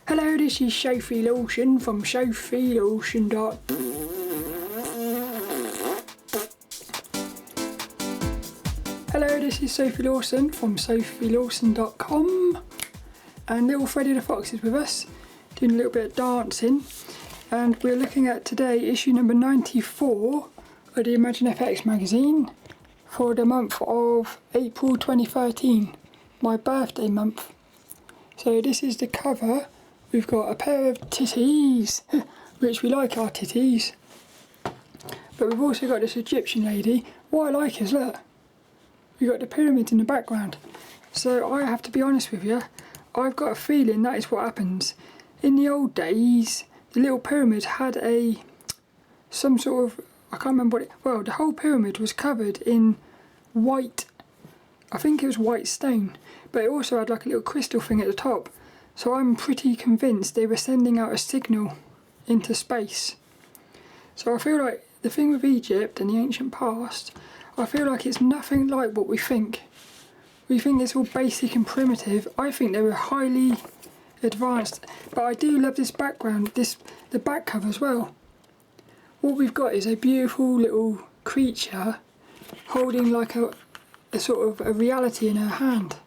Hello, this is Sophie Lawson from SophieLawson. Hello, this is Sophie Lawson from SophieLawson.com, and little Freddy the Fox is with us, doing a little bit of dancing, and we're looking at today issue number 94 of the ImagineFX magazine for the month of April 2013, my birthday month. So this is the cover. We've got a pair of titties, which we like our titties, but we've also got this Egyptian lady. What I like is, look, we've got the pyramids in the background. So I have to be honest with you, I've got a feeling that is what happens. In the old days, the little pyramid had some sort of, I can't remember what it, well, the whole pyramid was covered in white, I think it was white stone, but it also had like a little crystal thing at the top. So I'm pretty convinced they were sending out a signal into space. So I feel like the thing with Egypt and the ancient past, I feel like it's nothing like what we think. We think it's all basic and primitive. I think they were highly advanced. But I do love this background, the back cover as well. What we've got is a beautiful little creature holding like a sort of a reality in her hand.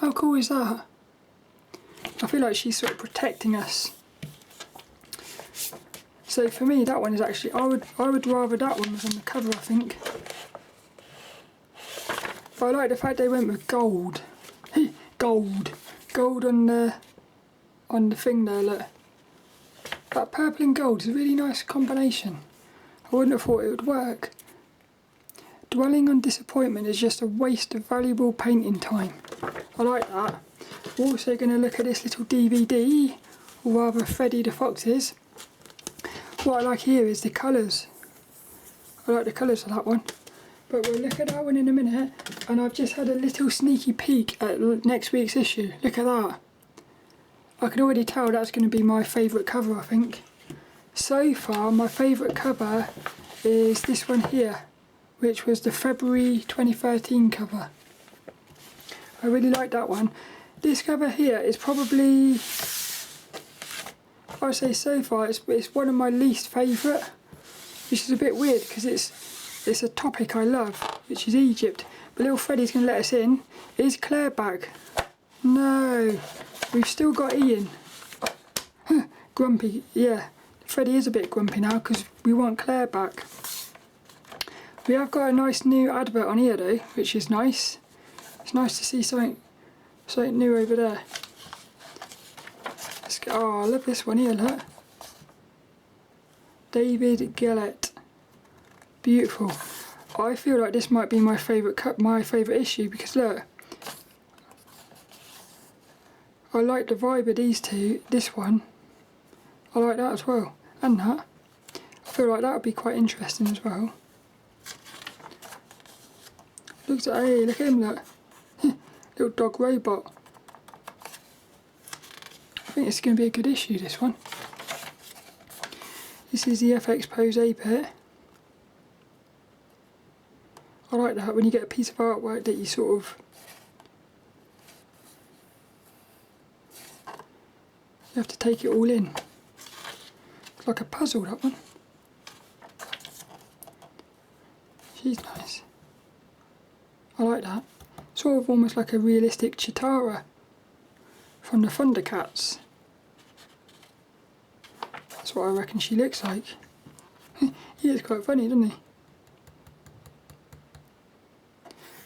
How cool is that? I feel like she's sort of protecting us. So for me, that one is actually, I would rather that one was on the cover, I think. But I like the fact they went with gold. Gold on the thing there, look. That purple and gold is a really nice combination. I wouldn't have thought it would work. Dwelling on disappointment is just a waste of valuable painting time. I like that. We're also going to look at this little DVD, or rather Freddy the Fox's. What I like here is the colours. I like the colours of that one. But we'll look at that one in a minute, and I've just had a little sneaky peek at next week's issue. Look at that. I can already tell that's going to be my favourite cover, I think. So far, my favourite cover is this one here, which was the February 2013 cover. I really like that one. This cover here is probably, I would say so far, it's one of my least favourite, which is a bit weird because it's a topic I love, which is Egypt. But little Freddy's going to let us in. Is Claire back? No, we've still got Ian. Grumpy, yeah. Freddy is a bit grumpy now because we want Claire back. We have got a nice new advert on here though, which is nice. It's nice to see something new over there. Let's go. Oh, I love this one here, look. David Gaillet. Beautiful. I feel like this might be my favourite issue because look, I like the vibe of these two. This one, I like that as well, and that. I feel like that would be quite interesting as well. Looks at, hey, look at him, look. Little dog robot. I think it's going to be a good issue, this one. This is the FX Pose A bit. I like that when you get a piece of artwork that you sort of, you have to take it all in. It's like a puzzle, that one. She's nice. I like that. Sort of almost like a realistic Chitara from the Thundercats. That's what I reckon she looks like. He is quite funny, doesn't he?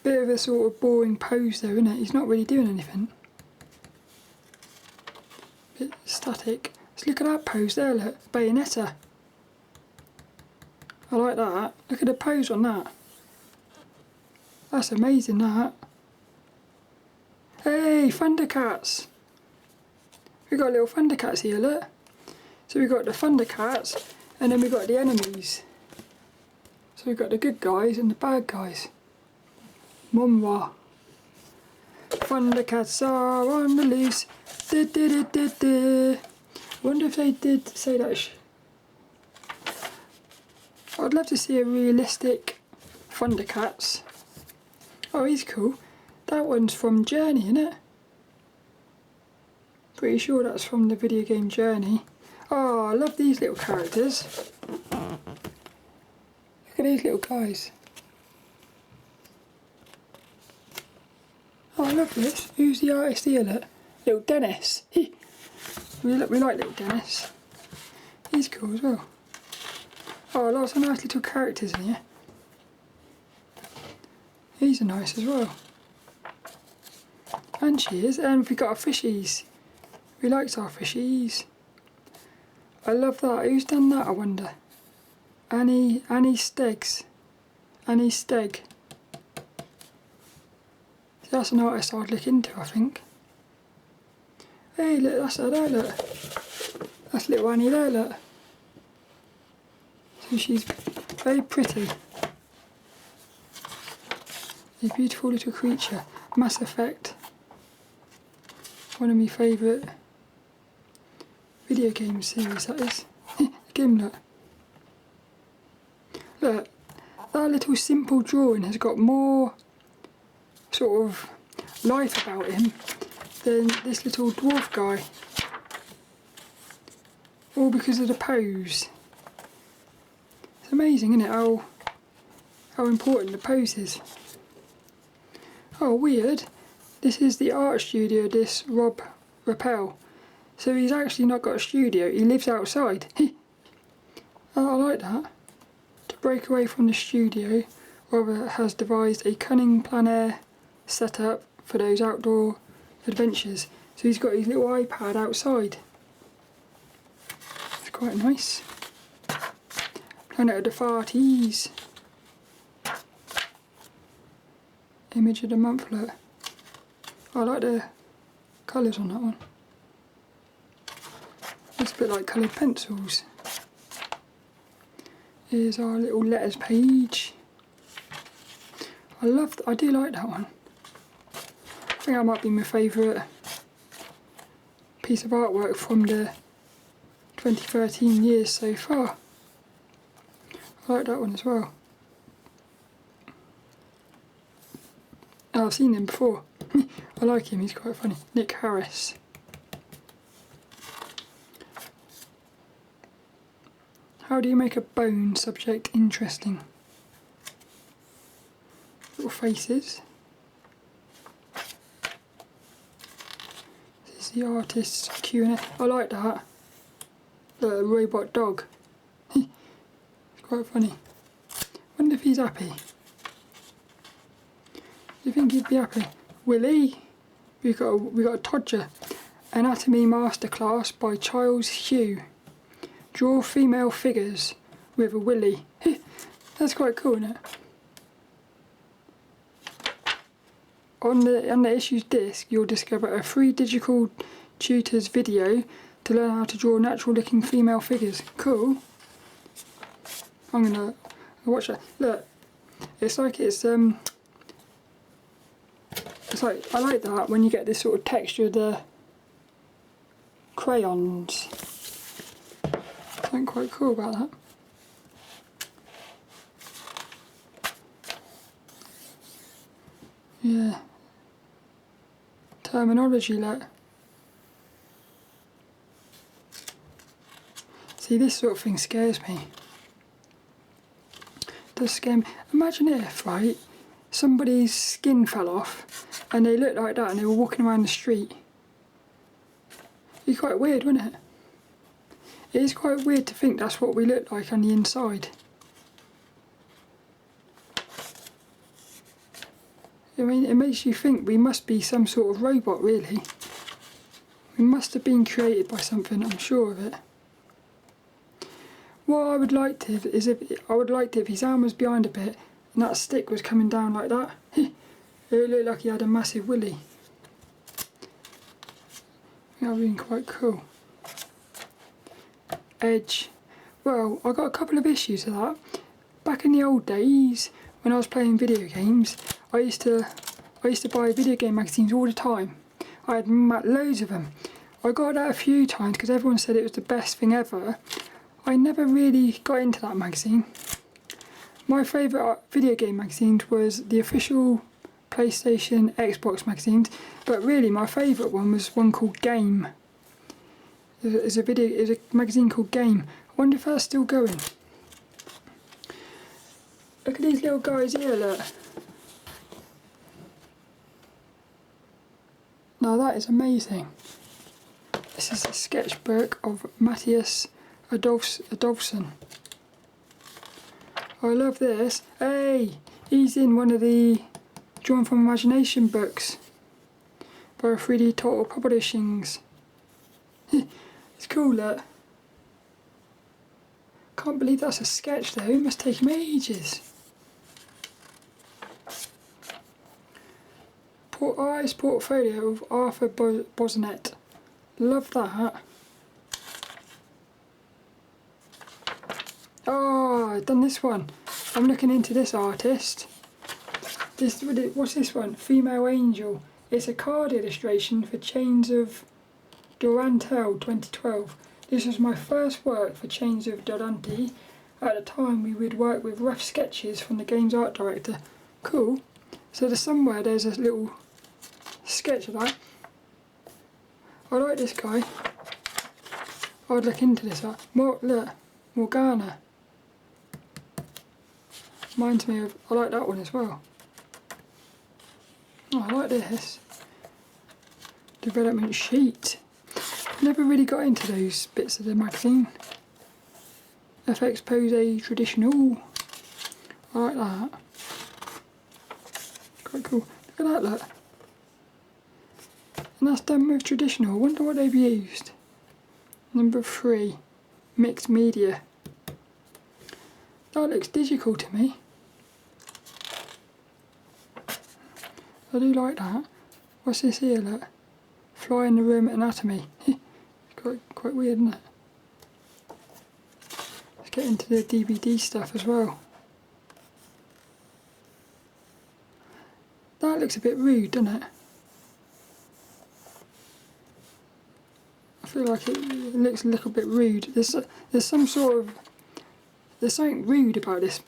Bit of a sort of boring pose there, isn't it? He's not really doing anything. Bit static. Let's look at that pose there, look. Bayonetta. I like that. Look at the pose on that. That's amazing, that. Hey, Thundercats! We got little Thundercats here, look. So we got the Thundercats, and then we got the enemies. So we got the good guys and the bad guys. Mumwa. Thundercats are on the loose. Wonder if they did say that. I'd love to see a realistic Thundercats. Oh, he's cool. That one's from Journey, isn't it? Pretty sure that's from the video game Journey. Oh, I love these little characters. Look at these little guys. Oh, I love this. Who's the artist here? Look. Little Dennis. We like little Dennis. He's cool as well. Oh, lots of nice little characters in here. These are nice as well. And she is. And we've got our fishies. We likes our fishies. I love that. Who's done that, I wonder? Annie Steggs. Annie Stegg. That's an artist I'd look into, I think. Hey, look, that's her there, look. That's little Annie there, look. So she's very pretty. A beautiful little creature. Mass Effect. One of my favourite video game series, that is. Again, look. Look, that little simple drawing has got more sort of life about him than this little dwarf guy. All because of the pose. It's amazing, isn't it, how important the pose is. Oh, weird. This is the art studio, this Ruppel. So he's actually not got a studio, he lives outside. Oh, I like that. To break away from the studio, Robh has devised a cunning plein air setup for those outdoor adventures. So he's got his little iPad outside. It's quite nice. Planet of the Farties. Image of the month, look. I like the colours on that one. Looks a bit like coloured pencils. Here's our little letters page. I do like that one. I think that might be my favourite piece of artwork from the 2013 years so far. I like that one as well. Oh, I've seen him before. I like him, he's quite funny. Nick Harris. How do you make a bone subject interesting? Little faces. This is the artist's Q&A. I like that. The robot dog. It's quite funny. Wonder if he's happy. Do you think he'd be happy? Willie, we got a Todger. Anatomy Masterclass by Charles Hugh. Draw female figures with a willy. That's quite cool, isn't it? On the issue's disc, you'll discover a free digital tutor's video to learn how to draw natural-looking female figures. Cool. I'm gonna watch that. Look, it's like I like that when you get this sort of texture of the crayons. Something quite cool about that. Yeah. Terminology, look. See, this sort of thing scares me. It does scare me. Imagine if, right, somebody's skin fell off and they looked like that and they were walking around the street. It'd be quite weird, wouldn't it? It is quite weird to think that's what we look like on the inside. I mean, it makes you think we must be some sort of robot, really. We must have been created by something, I'm sure of it. What I would like to is if his arm was behind a bit and that stick was coming down like that. It would look like he had a massive willy. That would have been quite cool. Edge. Well, I got a couple of issues with that. Back in the old days, when I was playing video games, I used to buy video game magazines all the time. I had loads of them. I got that a few times because everyone said it was the best thing ever. I never really got into that magazine. My favourite video game magazines was the official PlayStation, Xbox magazines, but really my favourite one was one called Game. There's a magazine called Game. I wonder if that's still going. Look at these little guys here, look. Now that is amazing. This is a sketchbook of Mattias Adolfsson. I love this. Hey, he's in one of the Drawn from Imagination books by 3D Total Publishings. It's cool, look. Can't believe that's a sketch though, it must take him ages. Artist portfolio of Arthur Bozonnet. Love that. Oh, I've done this one. I'm looking into this artist. What's this one? Female Angel. It's a card illustration for Chains of Durantel 2012. This was my first work for Chains of Durante. At the time we would work with rough sketches from the game's art director. Cool. So there's a little sketch of that. I like this guy. I'd look into this. Look, Morgana. Reminds me of, I like that one as well. Oh, I like this. Development sheet. Never really got into those bits of the magazine. FX Pose Traditional. I like that. Quite cool. Look at that, look. And that's done with traditional. I wonder what they've used. Number 3. Mixed media. That looks digital to me. I do like that. What's this here, look? Fly in the Room Anatomy. It's quite weird, isn't it? Let's get into the DVD stuff as well. That looks a bit rude, doesn't it? I feel like it looks a little bit rude. There's something rude about this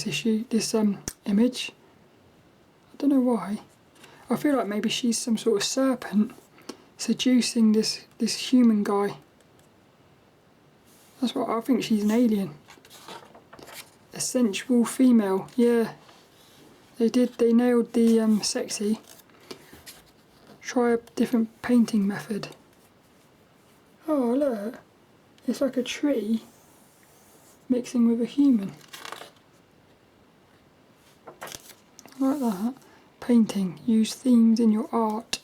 issue, this image. I don't know why. I feel like maybe she's some sort of serpent seducing this human guy. That's what I think. She's an alien. A sensual female. Yeah. They nailed the sexy. Try a different painting method. Oh look. It's like a tree mixing with a human. I like that. Painting. Use themes in your art.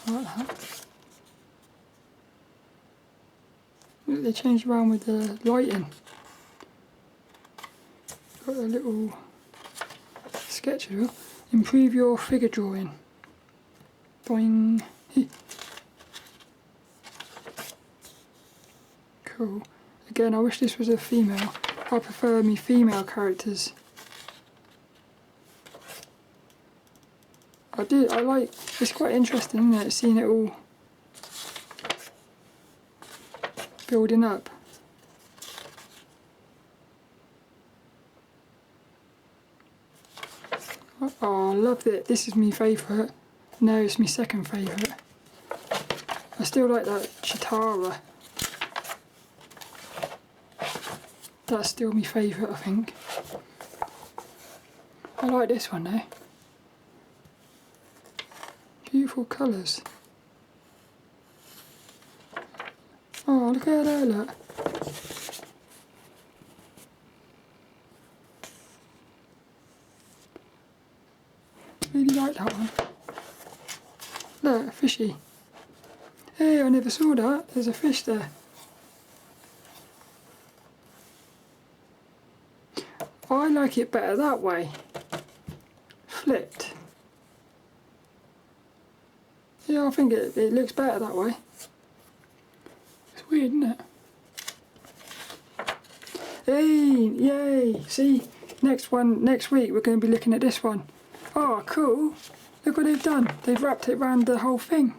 I like that. Look, they changed around with the lighting. Got a little sketch as well. Improve your figure drawing. Boing. Cool. Again, I wish this was a female. I prefer me female characters. I like, it's quite interesting, isn't it, seeing it all building up. Oh, I love it. This is my favourite. No, it's my second favourite. I still like that Chitara. That's still my favourite, I think. I like this one though. Beautiful colours. Oh, look at that, look. Really like that one. Look, a fishy. Hey, I never saw that. There's a fish there. I like it better that way. Flipped. Yeah, I think it looks better that way. It's weird, isn't it? Hey, yay! See, next week we're going to be looking at this one. Oh, cool. Look what they've done. They've wrapped it around the whole thing.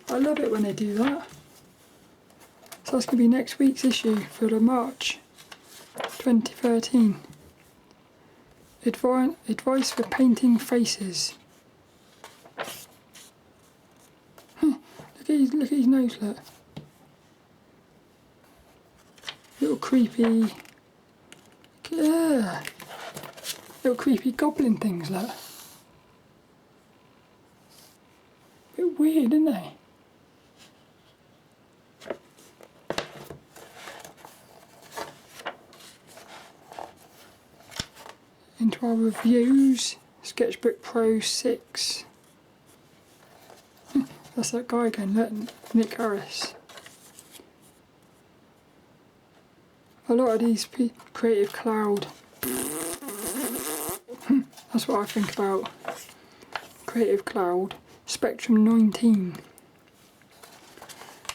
I love it when they do that. So that's going to be next week's issue for the March 2013. Advice for painting faces. look at his nose, look. Little creepy, yeah. Little creepy goblin things, look. Bit weird, isn't they? Into our reviews, Sketchbook Pro 6. That's that guy again, look, Nick Harris. A lot of these Creative Cloud. That's what I think about Creative Cloud. Spectrum 19.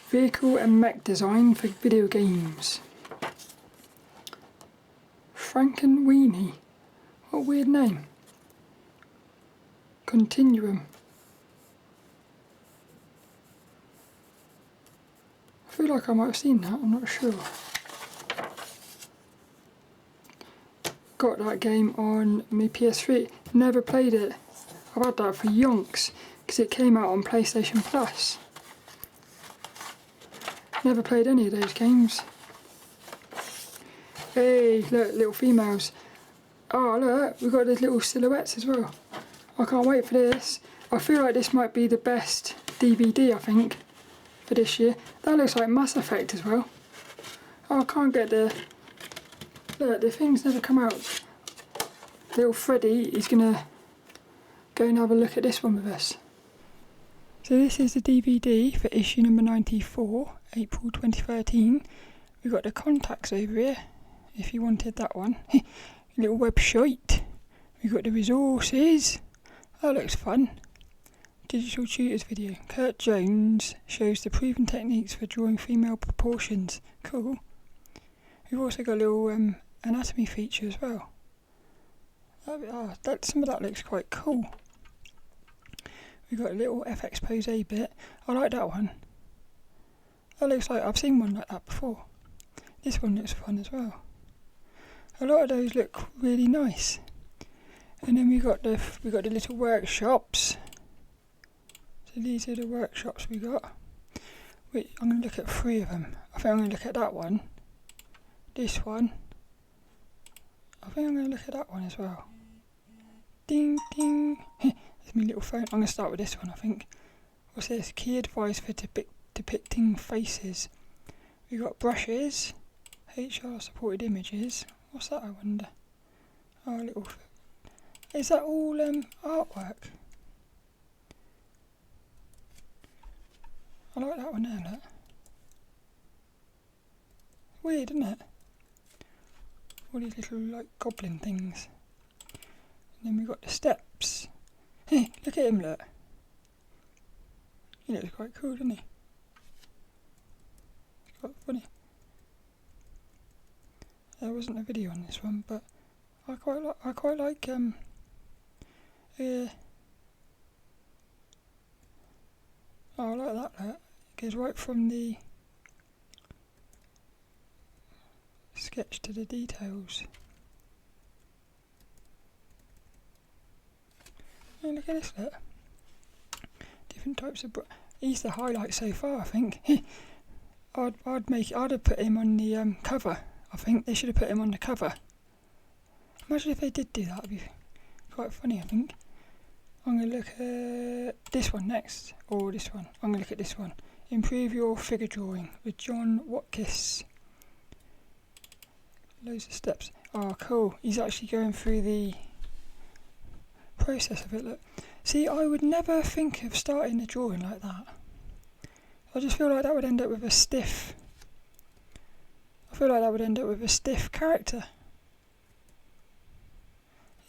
Vehicle and mech design for video games. Frankenweenie. What a weird name. Continuum. I feel like I might have seen that, I'm not sure. Got that game on my PS3, never played it. I've had that for yonks, because it came out on PlayStation Plus. Never played any of those games. Hey, look, little females. Oh look, we've got those little silhouettes as well. I can't wait for this. I feel like this might be the best DVD, I think, for this year. That looks like Mass Effect as well. Oh, I can't get the... Look, the things never come out. Little Freddy is gonna go and have a look at this one with us. So this is the DVD for issue number 94, April 2013. We've got the contacts over here, if you wanted that one. Little website. We've got the resources. That looks fun. Digital tutors video. Kurt Jones shows the proven techniques for drawing female proportions. Cool. We've also got a little anatomy feature as well. Some of that looks quite cool. We've got a little FX pose bit. I like that one. That looks like I've seen one like that before. This one looks fun as well. A lot of those look really nice. And then we got the little workshops. So these are the workshops we got. Wait, I'm going to look at 3 of them. I think I'm going to look at that one. This one. I think I'm going to look at that one as well. Ding ding. There's my little phone. I'm going to start with this one, I think. What's this? Key advice for depicting faces. We got brushes. HR supported images. What's that, I wonder? Oh, a little... Is that all artwork? I like that one there, look. Weird, isn't it? All these little, like, goblin things. And then we've got the steps. Hey, look at him, look. He looks quite cool, doesn't he? It's quite funny. There wasn't a video on this one, but I quite like I like that. It goes right from the sketch to the details. And look at this, look. Different types of he's the highlight so far, I think. I'd have put him on the cover. I think they should have put him on the cover. Imagine if they did do that, it'd be quite funny, I think. I'm going to look at this one next, or this one. I'm going to look at this one. Improve your figure drawing with John Watkis. Loads of steps. Oh, cool. He's actually going through the process of it, look. See, I would never think of starting a drawing like that. I just feel like that would end up with a stiff... I feel like that would end up with a stiff character.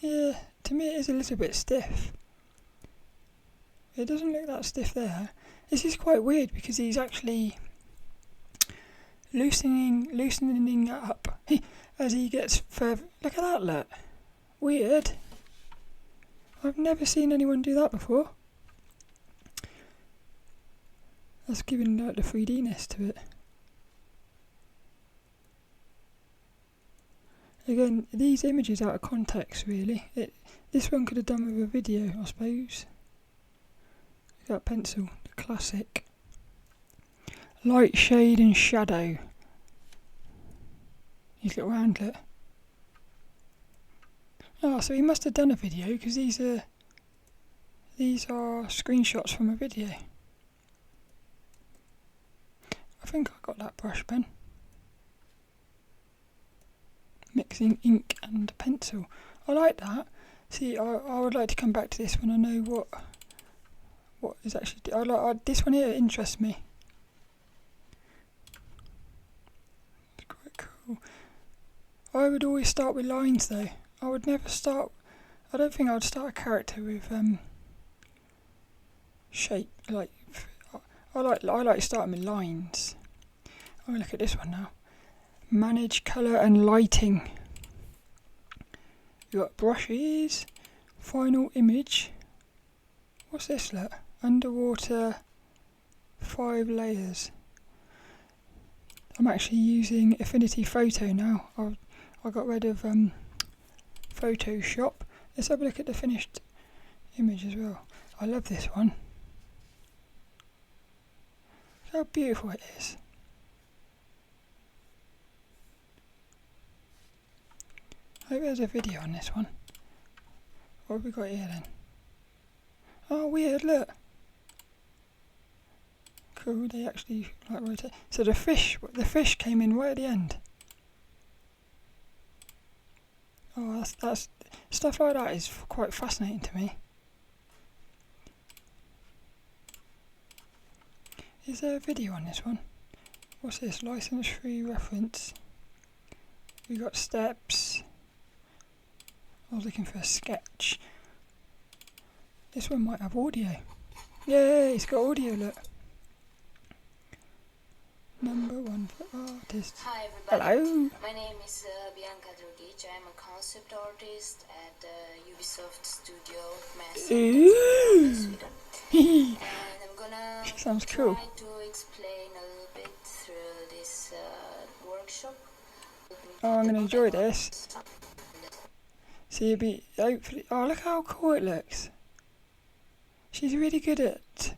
Yeah, to me it is a little bit stiff. It doesn't look that stiff there. This is quite weird because he's actually loosening it up as he gets further. Look at that, look. Weird. I've never seen anyone do that before. That's giving like the 3D-ness to it. Again, these images out of context, really. This one could have done with a video, I suppose. Look at that pencil, the classic. Light, shade and shadow. His little handlet. Oh, so he must have done a video, because these are screenshots from a video. I think I got that brush pen. Mixing ink and pencil. I like that. See, I would like to come back to this when I know what is actually. This one here interests me. It's quite cool. I would always start with lines though. I would never start. I don't think I would start a character with shape. Like I like starting with lines. I'm gonna look at this one now. Manage colour and lighting. You got brushes, final image. What's this look? Underwater 5 layers. I'm actually using Affinity Photo now. I got rid of Photoshop. Let's have a look at the finished image as well. I love this one. Look how beautiful it is. I hope there's a video on this one. What have we got here then? Oh, weird, look. Cool, they actually like rotate. So the fish came in right at the end. Oh, that's stuff like that is quite fascinating to me. Is there a video on this one? What's this? License-free reference. We got steps. I was looking for a sketch. This one might have audio. Yay, it's got audio, look. Number 1 for artists. Hi everybody. Hello. My name is Bianca Drogic. I'm a concept artist at Ubisoft Studio Masterclass in Sweden. And I'm gonna Sounds try cool. to explain a little bit through this workshop. Oh, I'm gonna enjoy this. So you'll be hopefully. Oh, look how cool it looks. She's really good at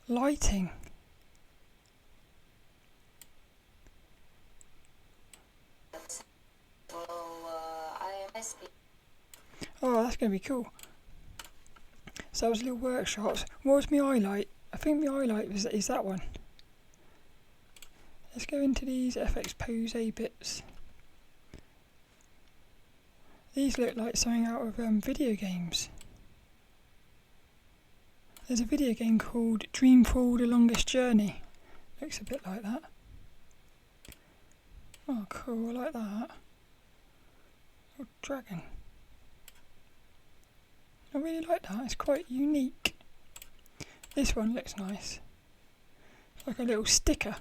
lighting. Oh, that's going to be cool. So that was little workshops. What was my highlight? I think my highlight is that one. Let's go into these FX Pose bits. These look like something out of video games. There's a video game called Dreamfall: The Longest Journey. Looks a bit like that. Oh, cool, I like that. Oh, dragon. I really like that, it's quite unique. This one looks nice. It's like a little sticker.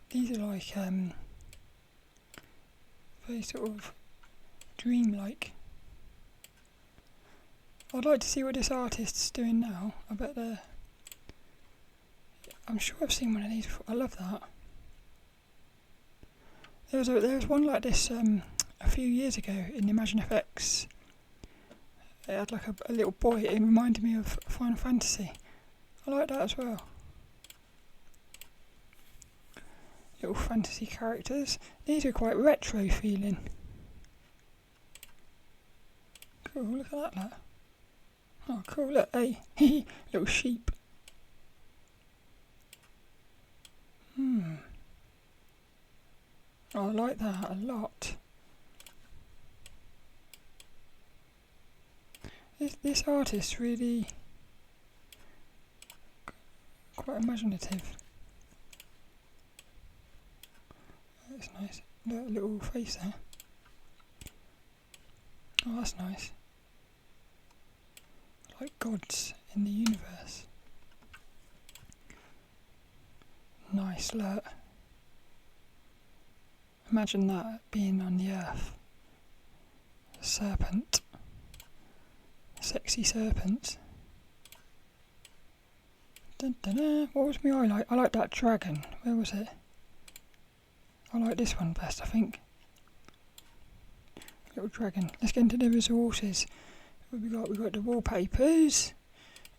These are like very sort of dreamlike. I'd like to see what this artist's doing now. I bet I'm sure I've seen one of these before. I love that. There was one like this a few years ago in ImagineFX. It had like a little boy. It reminded me of Final Fantasy. I like that as well. Little fantasy characters. These are quite retro feeling. Cool, look at that look. Oh cool, look, hey, little sheep. Oh, I like that a lot. This artist's really quite imaginative. That's nice. Little face there. Oh, that's nice. Like gods in the universe. Nice, look. Imagine that being on the earth. A serpent. Sexy serpents. Dun, dun, dun. What was my highlight? I like that dragon. Where was it? I like this one best, I think. Little dragon. Let's get into the resources. What we got? We got the wallpapers.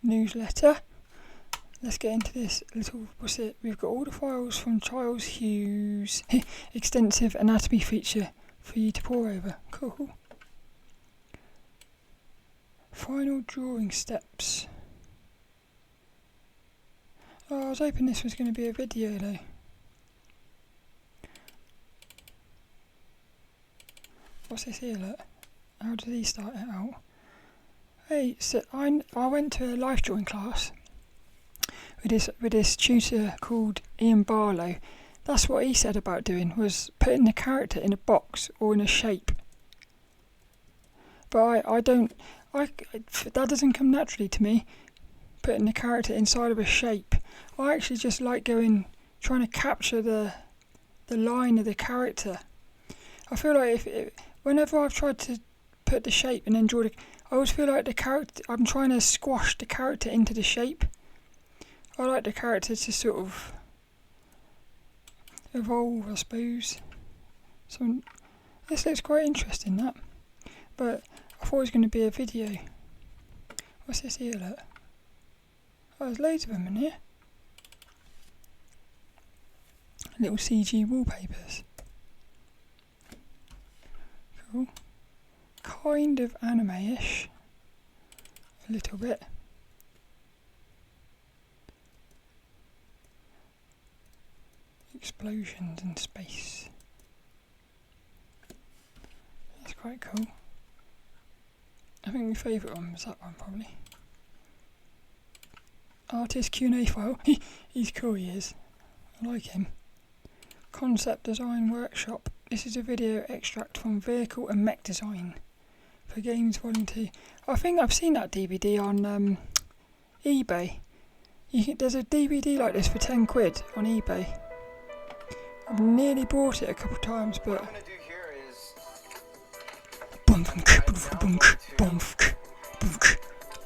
newsletter. Let's get into this little, what's it? We've got all the files from Charles Hughes' extensive anatomy feature for you to pore over. Cool. Final drawing steps. Oh, I was hoping this was going to be a video though. What's this here, look? How did he start it out? Hey, so I went to a life drawing class with this tutor called Ian Barlow. That's what he said about doing, was putting the character in a box or in a shape. But that doesn't come naturally to me, putting the character inside of a shape. I actually just like trying to capture the line of the character. I feel like whenever I've tried to put the shape and then draw I always feel like the character, I'm trying to squash the character into the shape. I like the character to sort of evolve, I suppose. So this looks quite interesting, that. But I thought it was going to be a video. What's this here, look? Oh, there's loads of them in here. Little CG wallpapers. Cool. Kind of anime-ish. A little bit. Explosions in space. That's quite cool. I think my favourite one was that one, probably. Artist Q&A file. He's cool, he is. I like him. Concept Design Workshop. This is a video extract from Vehicle and Mech Design for Games Volume 2. I think I've seen that DVD on eBay. There's a DVD like this for 10 quid on eBay. I've nearly bought it a couple of times, but... What I'm going to do here is...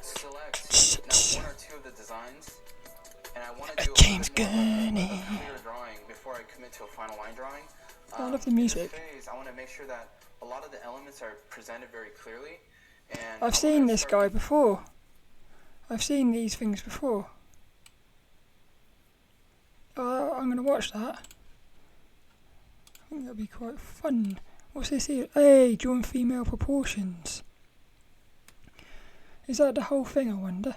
select one or two of the designs, and I want to do James a Gurney. clear drawing before I commit to a final line drawing. I love the music. In this phase, I want to make sure that a lot of the elements are presented very clearly. And I've seen this guy before. I've seen these things before. I'm going to watch that. I think that'll be quite fun. What's this here? Hey, drawing female proportions. Is that the whole thing, I wonder?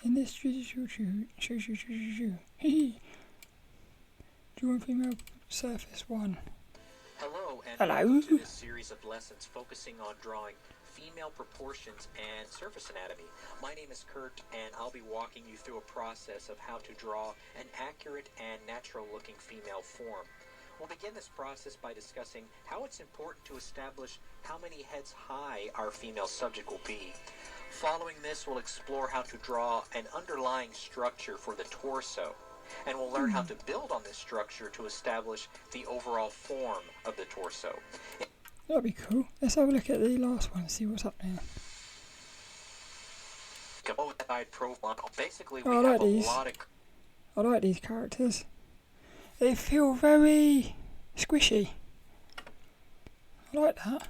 In this drawing female surface 1. Hello, and Hello. welcome to this series of lessons focusing on drawing female proportions and surface anatomy. My name is Kurt, and I'll be walking you through a process of how to draw an accurate and natural-looking female form. We'll begin this process by discussing how it's important to establish how many heads high our female subject will be. Following this, we'll explore how to draw an underlying structure for the torso, and we'll learn how to build on this structure to establish the overall form of the torso. That'd be cool. Let's have a look at the last one and see what's happening. Basically, I like these. I like these characters. They feel very squishy. I like that.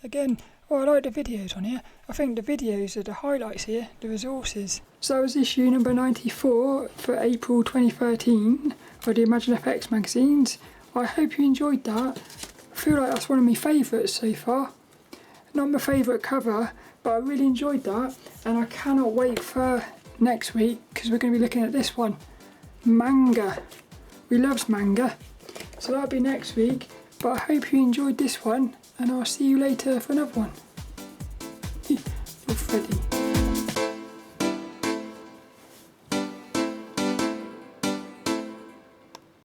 Again, I like the videos on here. I think the videos are the highlights here, the resources. So that was issue number 94 for April 2013 of the ImagineFX magazines. I hope you enjoyed that. I feel like that's one of my favourites so far. Not my favourite cover, but I really enjoyed that, and I cannot wait for next week because we're going to be looking at this one. Manga. We loves manga. So that'll be next week, but I hope you enjoyed this one, and I'll see you later for another one.